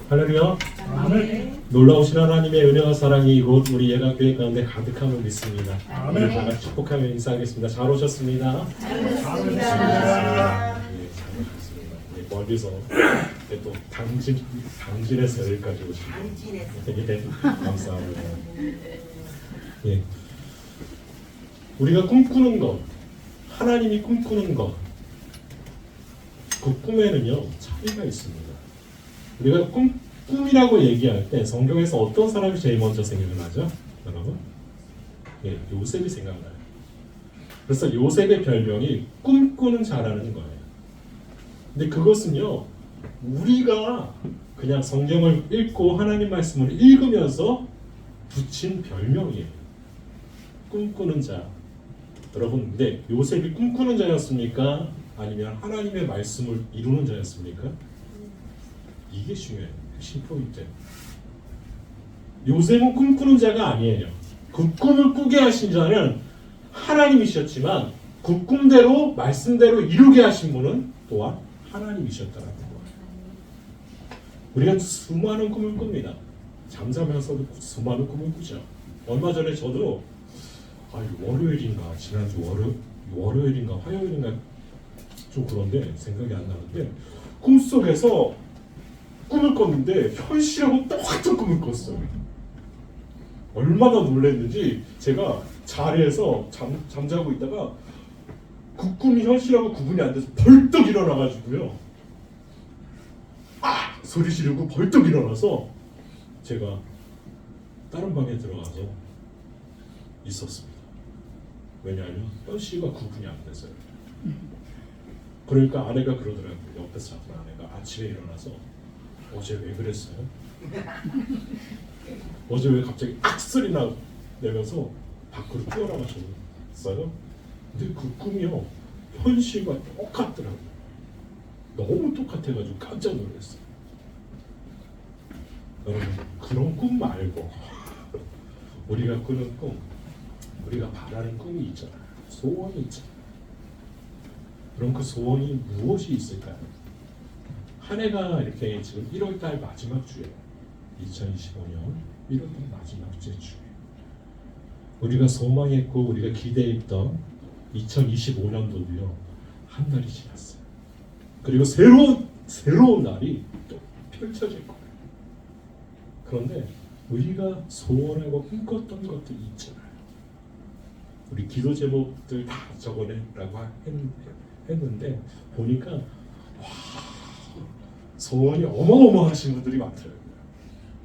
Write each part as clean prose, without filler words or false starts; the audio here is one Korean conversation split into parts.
할렐루야. 아멘. 놀라우신 하나님의 은혜와 사랑이 곧 우리 예가교회 가운데 가득함을 믿습니다. 아멘. 우리 다 같이 축복하며 인사하겠습니다. 잘 오셨습니다. 잘 오셨습니다. 네, 잘 오셨습니다. 네, 멀리서 또 당진에서 여기까지 오시고 네, 감사합니다. 예. 우리가 꿈꾸는 것, 하나님이 꿈꾸는 것, 그 꿈에는요 차이가 있습니다. 우리가 꿈이라고 얘기할 때 성경에서 어떤 사람이 제일 먼저 생각나죠? 여러분? 예, 요셉이 생각나요. 그래서 요셉의 별명이 꿈꾸는 자라는 거예요. 근데 그것은요 우리가 그냥 성경을 읽고 하나님 말씀을 읽으면서 붙인 별명이에요. 꿈꾸는 자. 여러분, 근데 요셉이 꿈꾸는 자였습니까? 아니면 하나님의 말씀을 이루는 자였습니까? 이게 중요해요. 핵심 포인트. 요셉은 꿈꾸는 자가 아니에요. 그 꿈을 꾸게 하신 자는 하나님이셨지만 그 꿈대로 말씀대로 이루게 하신 분은 또한 하나님이셨다라는 거예요. 우리가 수많은 꿈을 꿉니다. 잠자면서도 수많은 꿈을 꾸죠. 얼마 전에 저도 월요일인가 지난주 월요일인가 화요일인가 좀 그런데 생각이 안 나는데 꿈속에서 꿈을 꿨는데 현실하고 똑같은 꿈을 꿨어요. 얼마나 놀랐는지 제가 자리에서 잠자고 있다가 그 꿈이 현실하고 구분이 안 돼서 벌떡 일어나가지고요. 아! 소리 지르고 벌떡 일어나서 제가 다른 방에 들어가서 있었습니다. 왜냐하면 현실과 구분이 안 돼서요. 그러니까 아내가 그러더라고요. 옆에서 자던 아내가 아침에 일어나서 어제 왜 그랬어요? 어제 왜 갑자기 악소리나 내면서 밖으로 뛰어나가셨어요? 근데 그 꿈이요 현실과 똑같더라고요. 너무 똑같아가지고 깜짝 놀랐어요. 여러분 그런 꿈 말고 우리가 꾸는 꿈, 우리가 바라는 꿈이 있잖아요. 소원이 있잖아요. 그럼 그 소원이 무엇이 있을까요? 한 해가 이렇게 지금 1월달 마지막 주에 2025년 1월달 마지막 주에 우리가 소망했고 우리가 기대했던 2025년도도요 한 달이 지났어요. 그리고 새로운 날이 또 펼쳐질 거예요. 그런데 우리가 소원하고 꿈꿨던 것들이 있잖아요. 우리 기도 제목들 다 적어내라고 했는데 보니까 와 소원이 어마어마하신 분들이 많더라고요.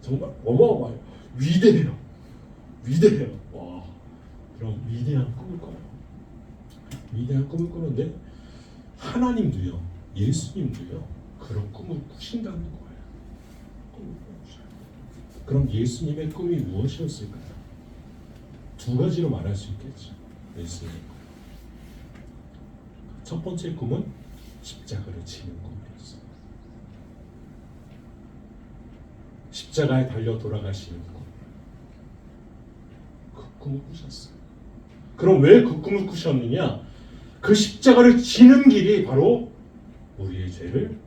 정말 어마어마해요. 위대해요. 와 그럼 위대한 꿈을 꿔요. 위대한 꿈을 꾸는데 하나님도요 예수님도요 그런 꿈을 꾸신다는 거예요. 꿈을 꾸셔요. 그럼 예수님의 꿈이 무엇이었을까요? 두 가지로 말할 수 있겠죠. 예수님 첫 번째 꿈은 십자가를 지는 꿈이었어요. 십자가에 달려 돌아가시는 꿈. 그 꿈을 꾸셨어요. 그럼 왜 그 꿈을 꾸셨느냐? 그 십자가를 지는 길이 바로 우리의 죄를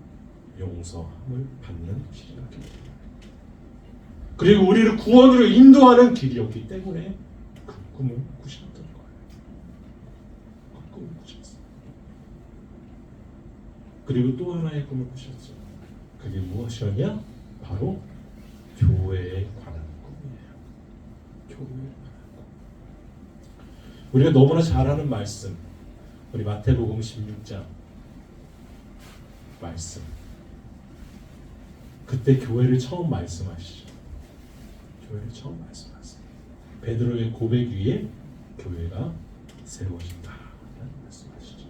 용서함을 받는 길이었기 때문에 그리고 우리를 구원으로 인도하는 길이었기 때문에 그 꿈을 꾸셨던 거예요. 그 꿈을 꾸셨어요. 그리고 또 하나의 꿈을 꾸셨죠. 그게 무엇이었냐? 바로 교회에 관한 꿈이에요. 교회에 관한 꿈. 우리가 너무나 잘 아는 말씀, 우리 마태복음 16장 말씀. 그때 교회를 처음 말씀하시죠. 교회를 처음 말씀하세요. 베드로의 고백 위에 교회가 세워진다라는 말씀하시죠.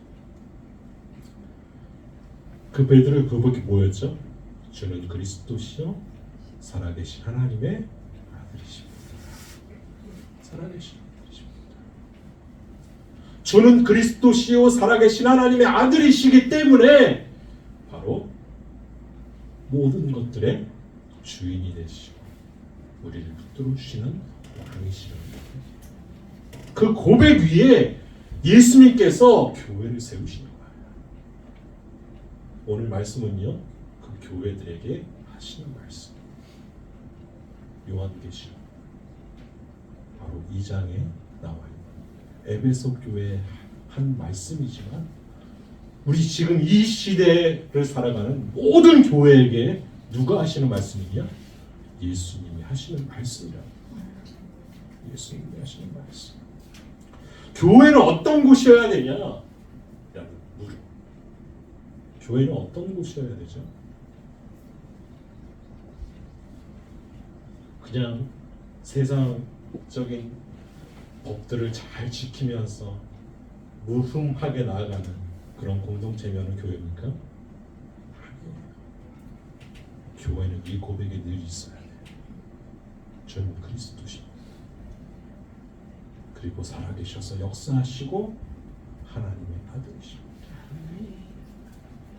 그 베드로의 고백이 뭐였죠? 주는 그리스도시요 살아계신 하나님의 아들이십니다. 살아계신 아들이십니다. 주는 그리스도시요 살아계신 하나님의 아들이시기 때문에 바로 모든 것들의 주인이 되시고 우리를 붙들어 주시는 왕이시라는 그 고백 위에 예수님께서 교회를 세우시는 거예요. 오늘 말씀은요 그 교회들에게 하시는 말씀. 요한계시록 바로 2장에 나와 있는 에베소 교회의 한 말씀이지만 우리 지금 이 시대를 살아가는 모든 교회에게 누가 하시는 말씀이냐? 예수님이 하시는 말씀이라. 예수님이 하시는 말씀. 교회는 어떤 곳이어야 되냐? 라는 물음. 교회는 어떤 곳이어야 되죠? 그냥 세상적인 법들을 잘 지키면서 무흠하게 나아가는 그런 공동체면은 교회입니까? 아니에요. 교회는 이 고백이 늘 있어야 돼요. 저는 그리스도십니다. 그리고 살아계셔서 역사하시고 하나님의 아들이십니다.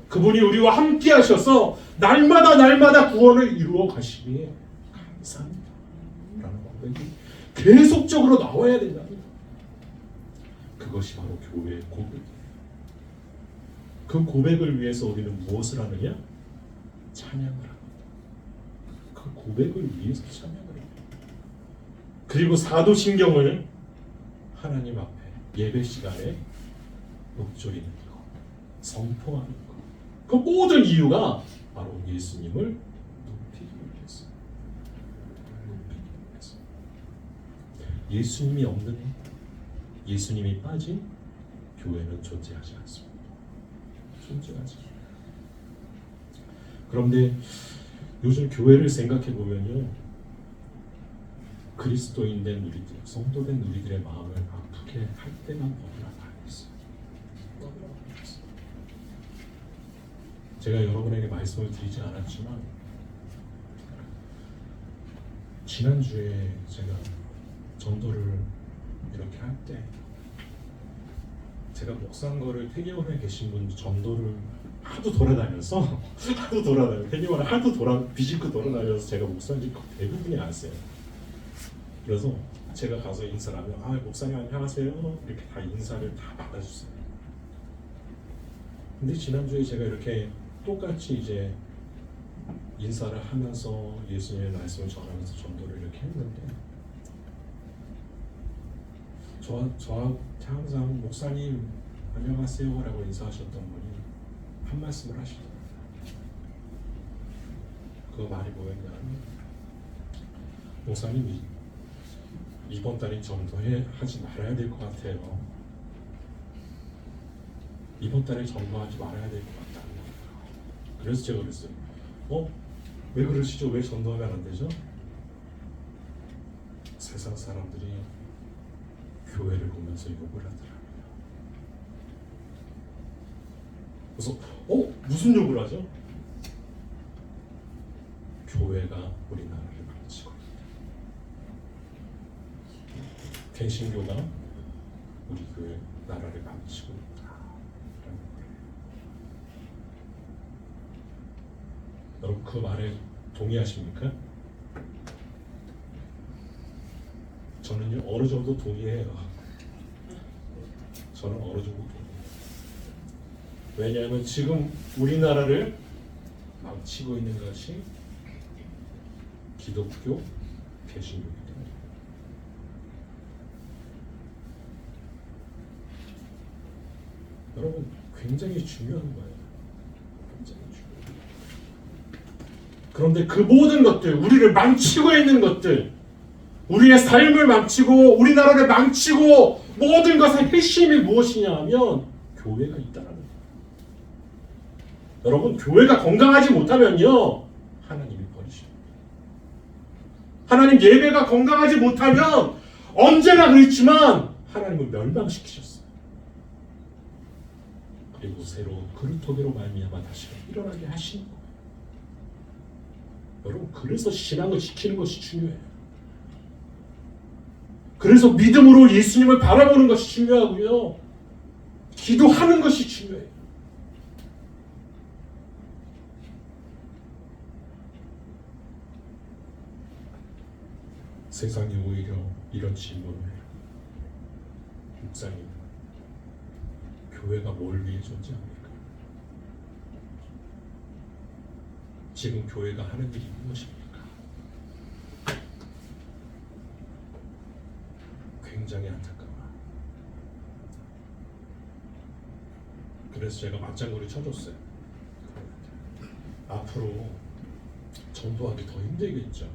그분이 우리와 함께 하셔서 날마다 구원을 이루어 가시기에 감사합니다. 라는 고백이 계속적으로 나와야 된답니다. 그것이 바로 교회의 고백이에요. 그 고백을 위해서 우리는 무엇을 하느냐? 찬양을 합니다. 그 고백을 위해서 찬양을 합니다. 그리고 사도신경을 하나님 앞에 예배 시간에 읊조리는 것, 선포하는 것, 그 모든 이유가 바로 예수님을 높이기 위해서. 예수님이 없는, 예수님이 빠진 교회는 존재하지 않습니다. 존재하지. 그런데 요즘 교회를 생각해 보면요, 그리스도인 된 우리들, 성도된 우리들의 마음을 아프게 할 때가 너무나 많이 있어요. 너무나 많이 있어요. 제가 여러분에게 말씀을 드리지 않았지만 지난주에 제가 전도를 이렇게 할 때 제가 목사한 거를 태계원에 계신 분 전도를 하도 돌아다녀서 태계원을 하도 비집고 돌아다녀서 제가 목사인 지 대부분이 아세요. 그래서 제가 가서 인사를 하면 목사님 안녕하세요 이렇게 다 인사를 다 받아주세요. 근데 지난주에 제가 이렇게 똑같이 이제 인사를 하면서 예수님의 말씀을 전하면서 전도를 이렇게 했는데 저한테 항상 목사님 안녕하세요 라고 인사하셨던 분이 한 말씀을 하시더라고요. 그 말이 뭐였냐면 목사님 이번 달에 전도하지 말아야 될 것 같아요. 이번 달에 전도하지 말아야 될 것 같다. 그래서 제가 그랬어요. 왜 그러시죠? 왜 전도하면 안 되죠? 세상 사람들이 교회를 보면서 욕을 하더라고요. 그래서 무슨 욕을 하죠? 교회가 우리나라를 망치고 있다. 개신교가 우리 교회 나라를 망치고 있다. 여러분 그 말에 동의하십니까? 저는 어느 정도 동의해요. 저는 어느 정도 동의해요. 왜냐하면 지금 우리나라를 망치고 있는 것이 기독교, 개신교이기 때문에. 여러분 굉장히 중요한 거예요. 굉장히 중요해요. 그런데 그 모든 것들, 우리를 망치고 있는 것들, 우리의 삶을 망치고 우리나라를 망치고 모든 것의 핵심이 무엇이냐 하면 교회가 있다는 거예요. 여러분 교회가 건강하지 못하면요 하나님이 버리십니다. 하나님 예배가 건강하지 못하면 언제나 그랬지만 하나님을 멸망시키셨어요. 그리고 새로 그루터기로 말미암아 다시 일어나게 하시는 거예요. 여러분 그래서 신앙을 지키는 것이 중요해요. 그래서 믿음으로 예수님을 바라보는 것이 중요하고요. 기도하는 것이 중요해요. 세상이 오히려 이런 질문을 해요. 목사님, 교회가 뭘 위해 존재합니까? 지금 교회가 하는 일이 무엇입니까? 굉장히 안타까워요. 그래서 제가 맞장구를 쳐줬어요. 앞으로 전도하기 더 힘들겠죠.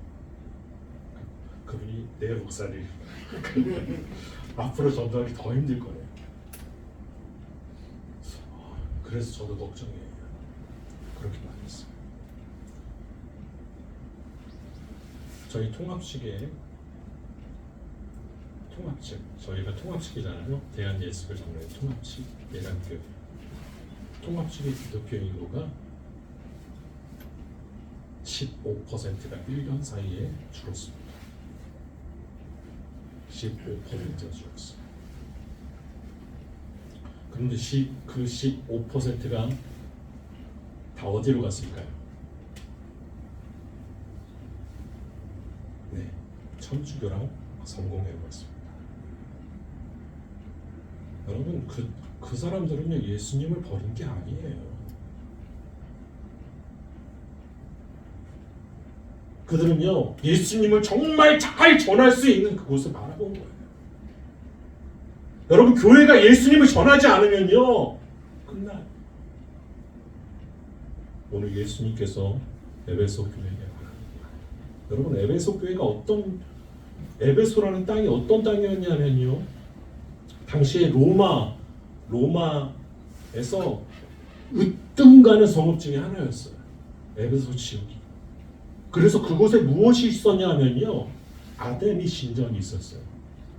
그분이 내 목사를 앞으로 전도하기 더 힘들 거예요. 그래서 저도 걱정이에요. 그렇게 말했어요. 저희 통합식에 저희가 통합식이잖아요. 대한예수교장로의 통합식 예단교회. 통합식의 기독교 인구가 15%가 1년 사이에 줄었습니다. 15%가 줄었어요. 그런데 그 15%가 다 어디로 갔을까요? 네, 천주교랑 성공회로 갔습니다. 여러분, 그 사람들은요, 예수님을 버린 게 아니에요. 그들은요, 예수님을 정말 잘 전할 수 있는 그곳을 바라본 거예요. 여러분, 교회가 예수님을 전하지 않으면요, 끝나요. 오늘 예수님께서 에베소 교회에 여러분, 에베소 교회가 에베소라는 땅이 어떤 땅이었냐면요, 당시에 로마에서 으뜸가는 성읍 중에 하나였어요. 에베소 지역이. 그래서 그곳에 무엇이 있었냐면요, 아데미 신전이 있었어요.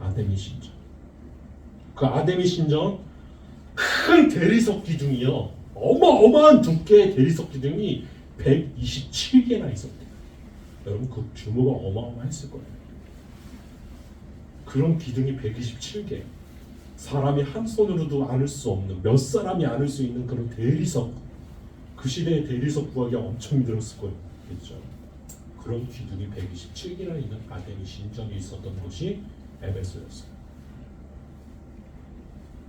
아데미 신전. 그 아데미 신전 큰 대리석 기둥이요, 어마어마한 두께의 대리석 기둥이 127개나 있었대요. 여러분, 그 규모가 어마어마했을 거예요. 그런 기둥이 127개. 사람이 한 손으로도 안을 수 없는, 몇 사람이 안을 수 있는 그런 대리석. 그 시대의 대리석 구하기가 엄청 힘들었을 거겠죠. 그런 기둥이 127개나 있는 아데미 신전이 있었던 곳이 에베소였어요.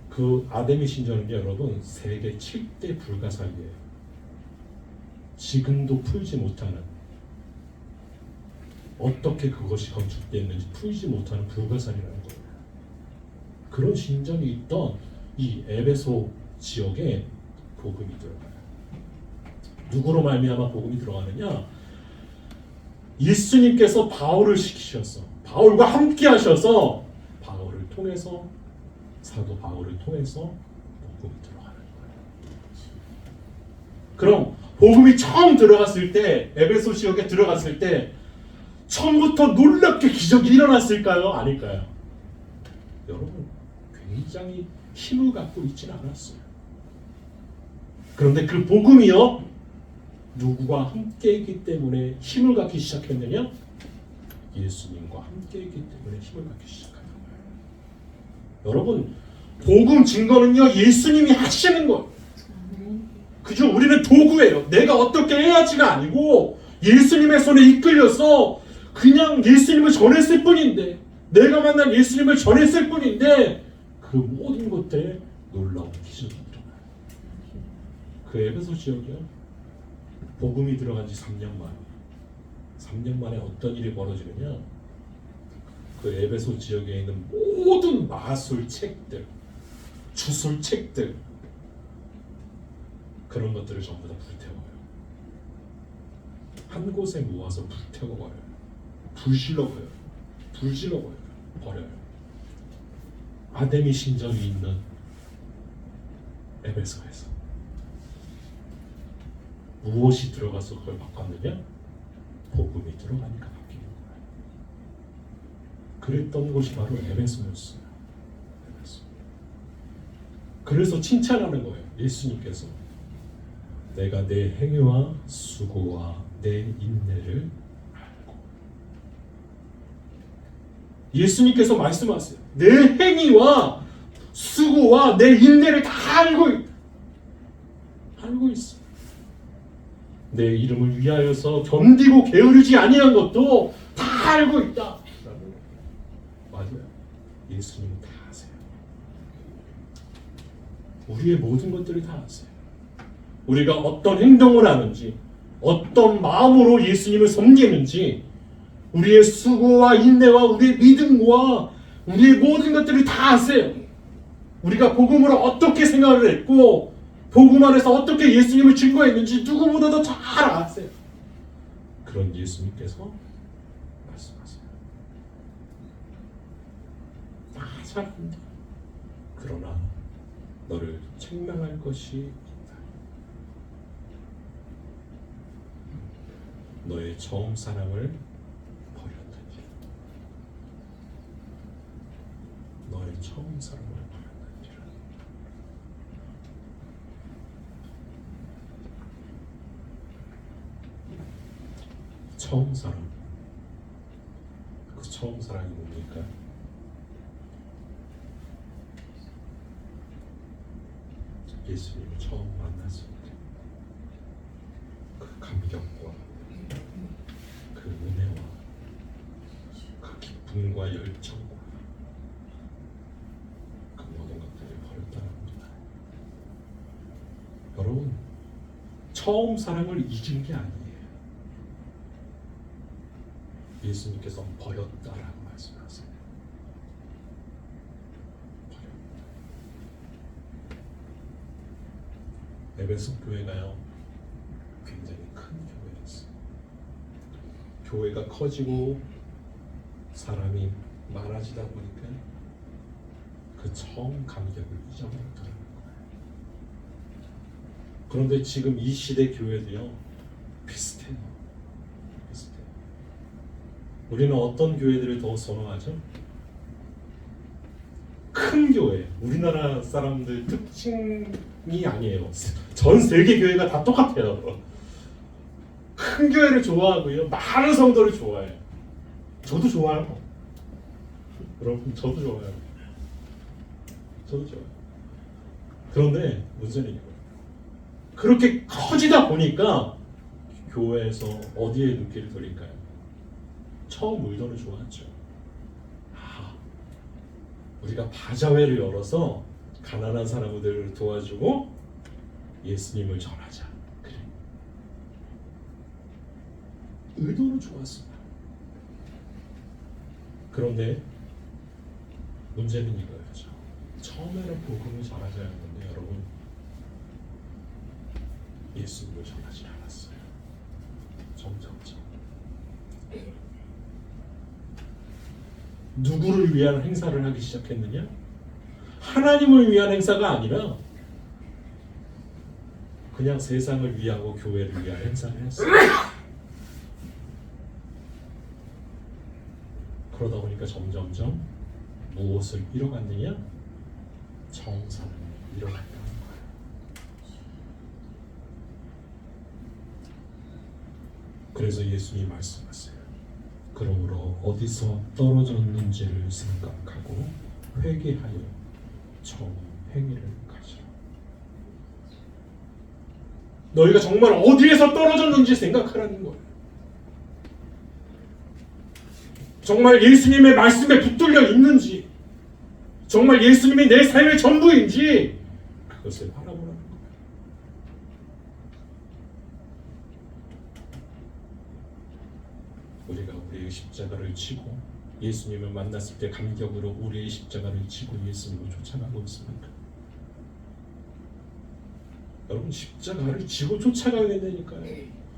그 아데미 신전은요, 여러분, 세계 7대 불가사리예요. 지금도 풀지 못하는, 어떻게 그것이 건축됐는지 풀지 못하는 불가사리라는 거예요. 그런 신전이 있던 이 에베소 지역에 복음이 들어가요. 누구로 말미암아 복음이 들어가느냐? 예수님께서 바울을 시키셔서, 바울과 함께 하셔서, 바울을 통해서, 사도 바울을 통해서 복음이 들어가는 거예요. 그럼 복음이 처음 들어갔을 때, 에베소 지역에 들어갔을 때 처음부터 놀랍게 기적이 일어났을까요? 아닐까요? 여러분, 굉장히 힘을 갖고 있지는 않았어요. 그런데 그 복음이요, 누구와 함께 있기 때문에 힘을 갖기 시작했느냐? 예수님과 함께 있기 때문에 힘을 갖기 시작하는 거예요. 여러분, 복음 증거는요, 예수님이 하시는 거예요. 그죠? 우리는 도구예요. 내가 어떻게 해야지가 아니고 예수님의 손에 이끌려서 그냥 예수님을 전했을 뿐인데, 내가 만난 예수님을 전했을 뿐인데, 그 모든 것들에 놀라운 기적이 일어나요. 그 에베소 지역이요, 복음이 들어간 지 3년 만에 어떤 일이 벌어지느냐? 그 에베소 지역에 있는 모든 마술책들, 주술책들, 그런 것들을 전부 다 불태워요. 한 곳에 모아서 불태워버려요. 불질러버려요. 버려요. 아데미 신전이 있는 에베소에서 무엇이 들어가서 그걸 바꿨느냐? 복음이 들어가니까 바뀌는 거예요. 그랬던 곳이 바로 에베소였어요. 에베소. 그래서 칭찬하는 거예요. 예수님께서 내가 내 행위와 수고와 내 인내를 알고. 예수님께서 말씀하세요. 내 행위와 수고와 내 인내를 다 알고 있다. 알고 있어. 내 이름을 위하여서 견디고 게으르지 아니한 것도 다 알고 있다. 맞아요. 예수님은 다 아세요. 우리의 모든 것들을 다 아세요. 우리가 어떤 행동을 하는지, 어떤 마음으로 예수님을 섬기는지, 우리의 수고와 인내와 우리의 믿음과 우리의 모든 것들을 다 아세요. 우리가 복음으로 어떻게 생각을 했고 복음 안에서 어떻게 예수님을 증거했는지 누구보다도 잘 아세요. 그런 예수님께서 말씀하세요. 다 잘한다. 그러나 너를 책망할 것이 있다. 너의 처음 사랑을 버렸느니라. 너의 처음 사랑을 버렸느니라. 처음 사랑. 그 처음 사랑이 뭡니까? 예수님을 처음 만났을 때 그 감격과 그 은혜와 그 기쁨과 열정과 그 모든 것들을 버렸다는 겁니다. 여러분, 처음 사랑을 잊은 게 아니에요. 예수님께서 버렸다라고 말씀하세요. 에베소 교회가요 굉장히 큰 교회였어요. 교회가 커지고 사람이 많아지다 보니까 그 처음 감격을 잊어버렸다는 거예요. 그런데 지금 이 시대 교회도요 비슷해요. 비슷해요. 우리는 어떤 교회들을 더 선호하죠? 큰 교회, 우리나라 사람들 특징이 아니에요. 전 세계 교회가 다 똑같아요. 큰 교회를 좋아하고요, 많은 성도를 좋아해요. 저도 좋아요. 여러분, 저도 좋아요. 저도 좋아요. 그런데 문제는 이거예요. 그렇게 커지다 보니까 교회에서 어디에 눈길을 돌릴까요? 처음 의도는 좋았죠. 우리가 바자회를 열어서 가난한 사람들을 도와주고 예수님을 전하자. 그래. 의도는 좋았습니다. 그런데 문제는 이거였죠. 처음에는 복음을 전하자 했는데 여러분 예수님을 전하지 않았어요. 점점점. 누구를 위한 행사를 하기 시작했느냐? 하나님을 위한 행사가 아니라 그냥 세상을 위하고 교회를 위한 행사를 했어요. 그러다 보니까 점점점 무엇을 잃어갔느냐? 정사를 잃어갔다는 거예요. 그래서 예수님이 말씀하세요. 그러므로 어디서 떨어졌는지를 생각하고 회개하여 처음 행위를 가지라. 너희가 정말 어디에서 떨어졌는지 생각하라는 거예요. 정말 예수님의 말씀에 붙들려 있는지, 정말 예수님이 내 삶의 전부인지 그것을 바라보라는 거예요. 우리가 우리의 십자가를 지고 예수님을 만났을 때 감격으로 우리의 십자가를 지고 예수님을 쫓아가고 있습니까? 여러분, 십자가를 지고 쫓아가야 된다니까요.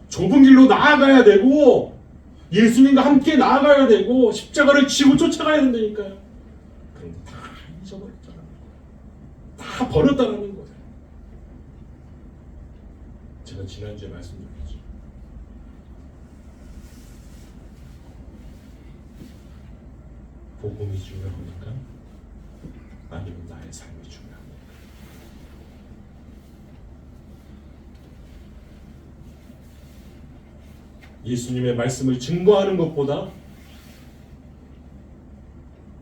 좁은 길로 나아가야 되고 예수님과 함께 나아가야 되고 십자가를 지고 쫓아가야 된다니까요. 그런데 다 잊어버렸다는 거예요. 다 버렸다는 거예요. 제가 지난주에 말씀드렸죠. 복음이 중요합니까? 아니면 나의 삶이 중요합니까? 예수님의 말씀을 증거하는 것보다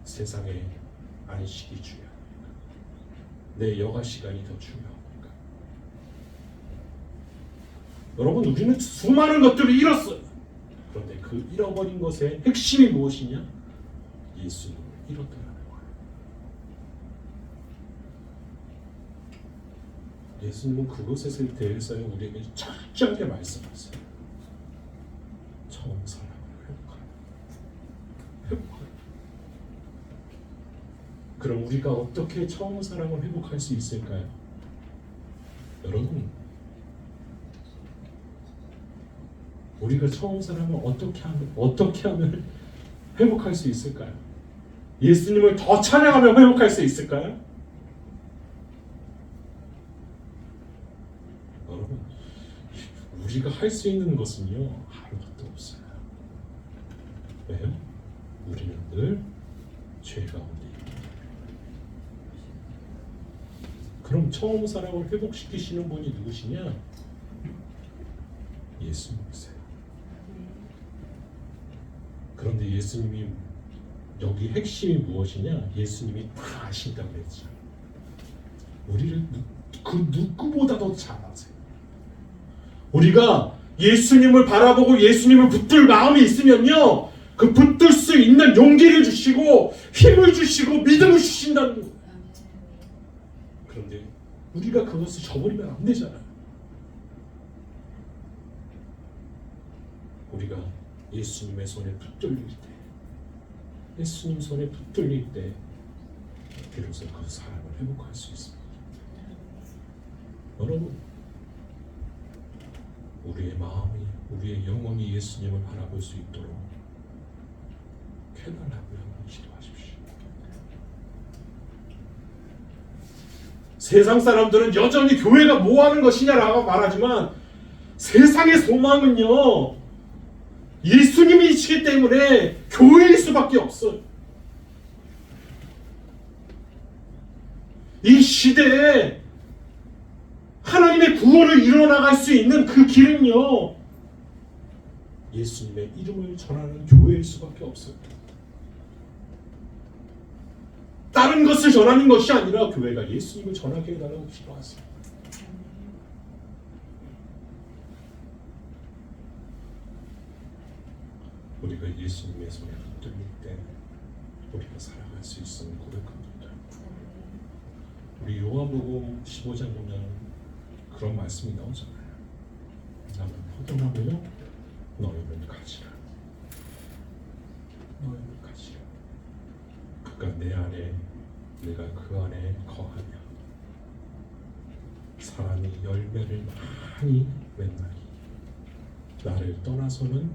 세상의 안식이 중요합니까? 내 여가 시간이 더 중요합니까? 여러분, 우리는 수많은 것들을 잃었어요. 그런데 그 잃어버린 것의 핵심이 무엇이냐? 예수님을 잃었다는 거예요. 예수님은 그것에 대해서 우리에게 철저하게 말씀하세요. 처음 사랑을 회복하라. 회복하라. 그럼 우리가 어떻게 처음 사랑을 회복할 수 있을까요? 여러분, 우리가 처음 사랑을 어떻게 하면 회복할 수 있을까요? 예수님을 더 찬양하면 회복할 수 있을까요? 여러분, 우리가 할 수 있는 것은요, 아무것도 없어요. 왜요? 우리는 늘 죄 가운데 있습니다. 그럼 처음 사랑을 회복시키시는 분이 누구시냐? 예수님이세요. 그런데 예수님이 여기 핵심이 무엇이냐? 예수님이 다 아신다고 그랬죠. 우리를 그 누구보다도 잘 아세요. 우리가 예수님을 바라보고 예수님을 붙들 마음이 있으면요, 그 붙들 수 있는 용기를 주시고 힘을 주시고 믿음을 주신다는 거예요. 그런데 우리가 그것을 저버리면 안 되잖아요. 우리가 예수님의 손에 붙들릴 때, 예수님 손에 붙들릴 때 비로소 그 사랑을 회복할 수 있습니다. 여러분, 우리의 마음이, 우리의 영혼이 예수님을 바라볼 수 있도록 쾌단하고요, 기도하십시오. 세상 사람들은 여전히 교회가 뭐 하는 것이냐라고 말하지만 세상의 소망은요, 예수님이시기 때문에 교회일 수밖에 없어요. 이 시대에 하나님의 구원을 이뤄나갈 수 있는 그 길은요, 예수님의 이름을 전하는 교회일 수밖에 없어요. 다른 것을 전하는 것이 아니라 교회가 예수님을 전하게 해달라고 기도하세요. 우리가 예수님의 손에 붙들릴 때 우리가 살아갈 수 있음을 고백합니다. 우리 요한복음 15장 보면 그런 말씀이 나오잖아요. 나는 포도나무요, 너희는 가지라. 너희는 가지라. 그가 내 안에, 내가 그 안에 거하며 사람이 열매를 많이 맺나니 나를 떠나서는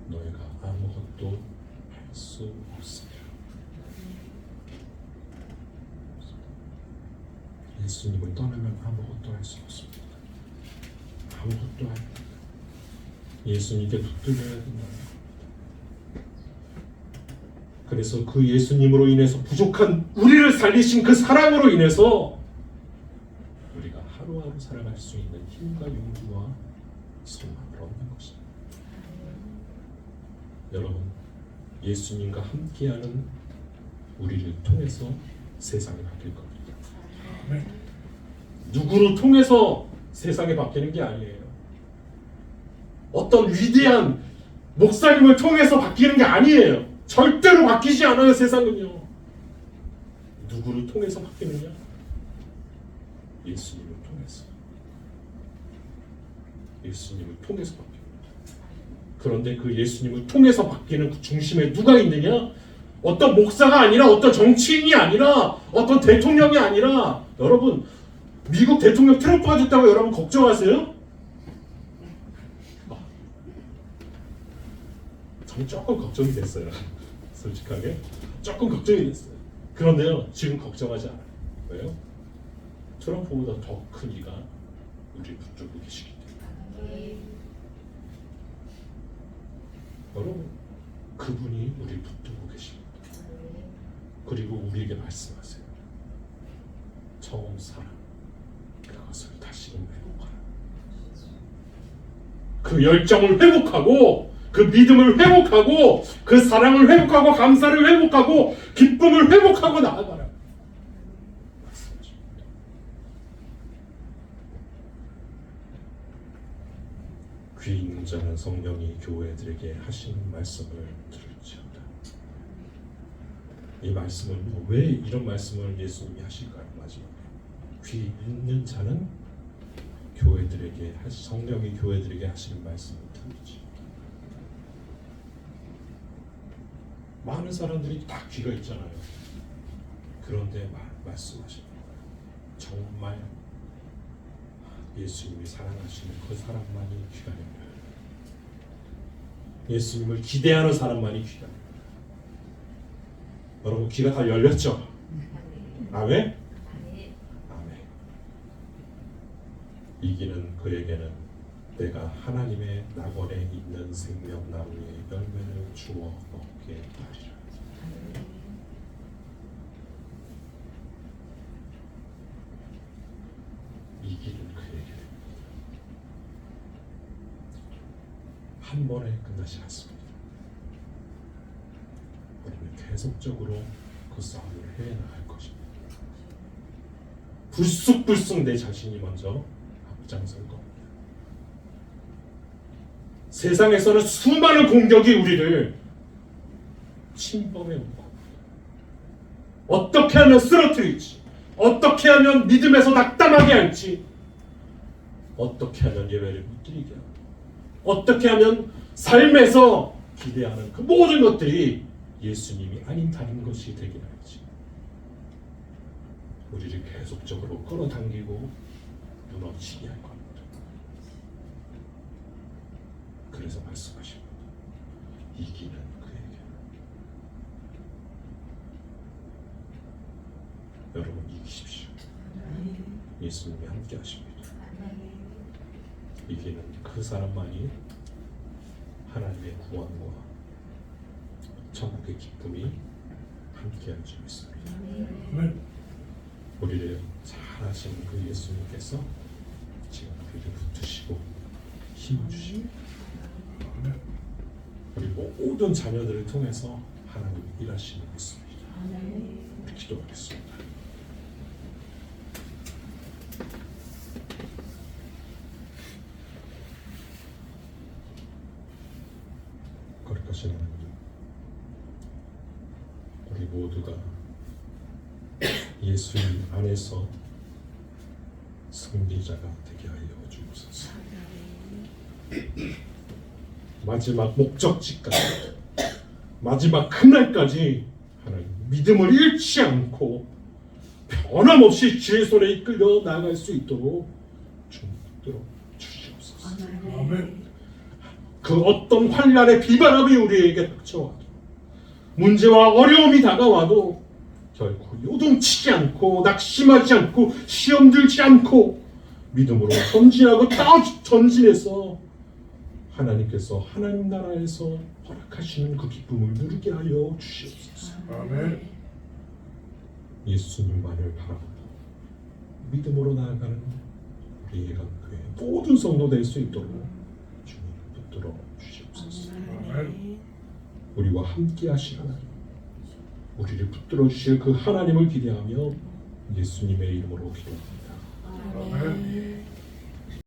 너희가 아무것도 할 수 없으리라. 예수님을 떠나면 아무것도 할 수 없습니다. 아무것도 할 예수님께 붙들려야 된다. 그래서 그 예수님으로 인해서 부족한 우리를 살리신 그 사랑으로 인해서 우리가 하루하루 살아갈 수 있는 힘과 용기와 소망을 얻는 것입니다. 여러분, 예수님과 함께하는 우리를 통해서 세상이 바뀔 겁니다. 누구를 통해서 세상이 바뀌는 게 아니에요. 어떤 위대한 목사님을 통해서 바뀌는 게 아니에요. 절대로 바뀌지 않아요. 세상은요. 누구를 통해서 바뀌느냐? 예수님을 통해서. 예수님을 통해서 바뀝니다. 그런데 그 예수님을 통해서 바뀌는 그 중심에 누가 있느냐? 어떤 목사가 아니라, 어떤 정치인이 아니라, 어떤 대통령이 아니라, 여러분, 미국 대통령 트럼프가 됐다고 여러분 걱정하세요? 저는 조금 걱정이 됐어요. 솔직하게 조금 걱정이 됐어요. 그런데요, 지금 걱정하지 않아요. 왜요? 트럼프보다 더 큰 이가 우리 붙들고 계시기 때문에. 여러분, 그분이 우리 붙들고 계십니다. 그리고 우리에게 말씀하세요. 처음 사랑, 그것을 다시금 회복하라. 그 열정을 회복하고, 그 믿음을 회복하고, 그 사랑을 회복하고, 감사를 회복하고, 기쁨을 회복하고 나아가라. 말씀하십니다. 귀 있는 자는 성령이 교회들에게 하시는 말씀을 들을지어다. 이 말씀은 왜 이런 말씀을 예수님이 하실까요? 마지막에 귀 있는 자는 교회들에게 성령이 교회들에게 하시는 말씀을 들을지. 많은 사람들이 다 귀가 있잖아요. 그런데 말씀하십니다. 정말 예수님이 사랑하시는 그 사람만이 귀하니라. 예수님을 기대하는 사람만이 귀하니라. 여러분 귀가 다 열렸죠? 아멘? 아멘. 이기는 그에게는 내가 하나님의 낙원에 있는 생명나무의 열매를 주어 먹게 하리라. 이기는 그에게는 한 번에 끝나지 않습니다. 우리는 계속적으로 그 싸움을 해나갈 것입니다. 불쑥불쑥 내 자신이 먼저 앞장설 겁니다. 세상에서는 수많은 공격이 우리를 침범해 온 겁니다. 어떻게 하면 쓰러뜨릴지, 어떻게 하면 믿음에서 낙담하게 할지, 어떻게 하면 예배를 못 드리게 하고, 어떻게 하면 삶에서 기대하는 그 모든 것들이 예수님이 아닌 다른 것이 되게 할지, 우리를 계속적으로 끌어당기고 무너지게 할 겁니다. 그래서 말씀하십니다. 이기는 그에게. 여러분 이기십시오. 예수님이 함께 하십니다. 이기는 그 사람만이 하나님의 구원과 천국의 기쁨이 함께할 줄 믿습니다. 우리를 잘 아시는 그 예수님께서 지금 우리를 붙드시고 힘을 주십니다. 우리 모든 자녀들을 통해서 하나님이 일하시는 믿습니다. 우리 기도하겠습니다. 거룩하신 하나님, 우리 모두가 예수님 안에서 승리자가 되게 하여 주옵소서. 마지막 목적지까지, 마지막 그날까지 하나님 믿음을 잃지 않고 변함없이 주의 손에 이끌려 나아갈 수 있도록 좀 붙들어 주시옵소서. 아멘. 그 어떤 환난의 비바람이 우리에게 닥쳐와도, 문제와 어려움이 다가와도 결코 요동치지 않고 낙심하지 않고 시험 들지 않고 믿음으로 전진하고 전진해서 하나님께서 하나님 나라에서 허락하시는 그 기쁨을 누리게 하여 주시옵소서. 아멘. 예수님만을 바라보고 믿음으로 나아가는 우리 예감교회 모든 성도 될 수 있도록 주님 붙들어 주시옵소서. 아멘. 우리와 함께 하시는 하나님, 우리를 붙들어 주실 그 하나님을 기대하며 예수님의 이름으로 기도합니다. 아멘.